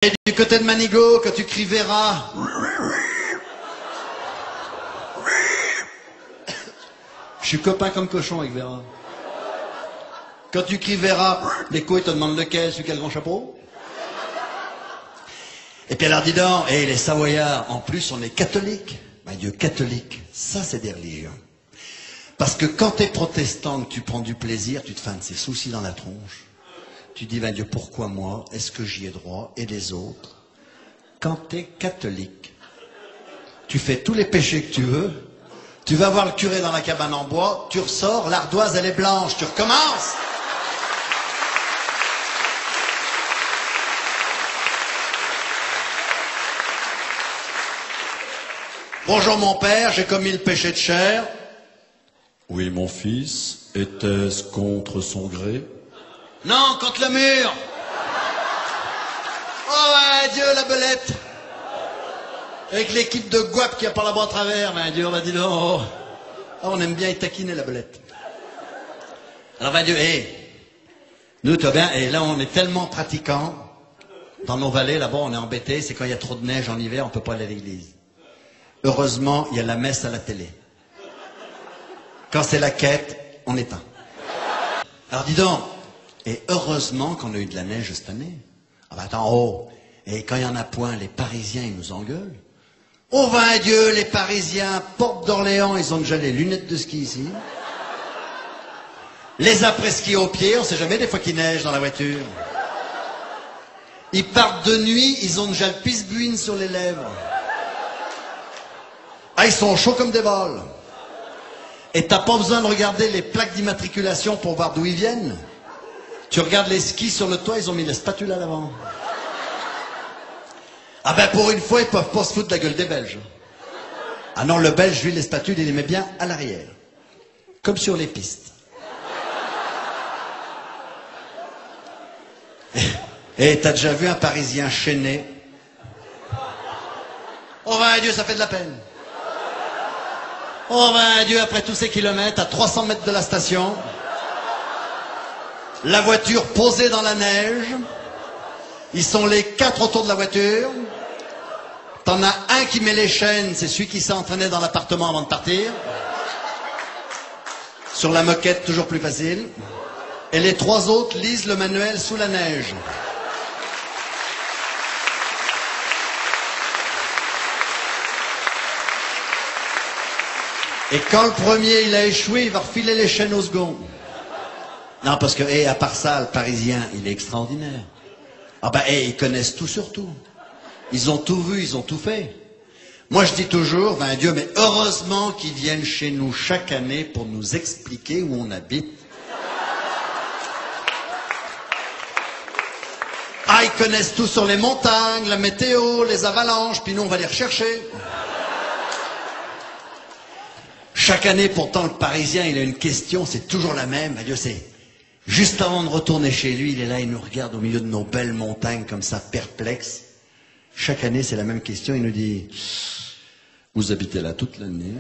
Et du côté de Manigot, quand tu cries Vera, je suis copain comme cochon avec Vera. Quand tu cries Vera, l'écho il te demande lequel, celui qui a le grand chapeau. Et puis alors dis donc, et les Savoyards, en plus on est catholiques. Ben Dieu, catholique, ça c'est des religions. Parce que quand tu es protestant, que tu prends du plaisir, tu te fais un de ces soucis dans la tronche. Tu dis, ben Dieu, pourquoi moi? Est-ce que j'y ai droit? Et les autres? Quand tu es catholique, tu fais tous les péchés que tu veux, tu vas voir le curé dans la cabane en bois, tu ressors, l'ardoise elle est blanche, tu recommences. Bonjour mon père, j'ai commis le péché de chair. Oui, mon fils, était-ce contre son gré? Non, contre le mur. Oh ouais, Dieu, la belette. Avec l'équipe de Guap qui a par là-bas à travers, ben Dieu, on va dire, oh, on aime bien y taquiner la belette. Alors ben Dieu, nous, tu vois bien, et là on est tellement pratiquants, dans nos vallées, là-bas on est embêtés, c'est quand il y a trop de neige en hiver, on peut pas aller à l'église. Heureusement, il y a la messe à la télé. Quand c'est la quête, on éteint. Alors dis donc, et heureusement qu'on a eu de la neige cette année. Ah ben attends, oh, et quand il y en a point, les Parisiens, ils nous engueulent. Oh ben Dieu, les Parisiens, Porte d'Orléans, ils ont déjà les lunettes de ski ici. Les après-ski aux pieds, on sait jamais des fois qu'il neige dans la voiture. Ils partent de nuit, ils ont déjà le pisse-buine sur les lèvres. Ah, ils sont chauds comme des bols. Et t'as pas besoin de regarder les plaques d'immatriculation pour voir d'où ils viennent. Tu regardes les skis sur le toit, ils ont mis la spatule à l'avant. Ah ben pour une fois, ils peuvent pas se foutre de la gueule des Belges. Ah non, le Belge, lui, les spatules, il les met bien à l'arrière. Comme sur les pistes. Et t'as déjà vu un Parisien chaîné? Oh ben Dieu, ça fait de la peine. Oh ben Dieu, après tous ces kilomètres, à 300 mètres de la station, la voiture posée dans la neige, ils sont les 4 autour de la voiture, t'en as un qui met les chaînes, c'est celui qui s'est entraîné dans l'appartement avant de partir, sur la moquette toujours plus facile, et les 3 autres lisent le manuel sous la neige. Et quand le premier il a échoué, il va refiler les chaînes au second. Non, parce que, à part ça, le Parisien, il est extraordinaire. Ah ben, ils connaissent tout sur tout. Ils ont tout vu, ils ont tout fait. Moi, je dis toujours, ben Dieu, mais heureusement qu'ils viennent chez nous chaque année pour nous expliquer où on habite. Ah, ils connaissent tout sur les montagnes, la météo, les avalanches, puis nous, on va les rechercher. Chaque année, pourtant, le Parisien, il a une question, c'est toujours la même. Ben Dieu, c'est juste avant de retourner chez lui, il est là, il nous regarde au milieu de nos belles montagnes, comme ça, perplexe. Chaque année, c'est la même question, il nous dit, vous habitez là toute l'année?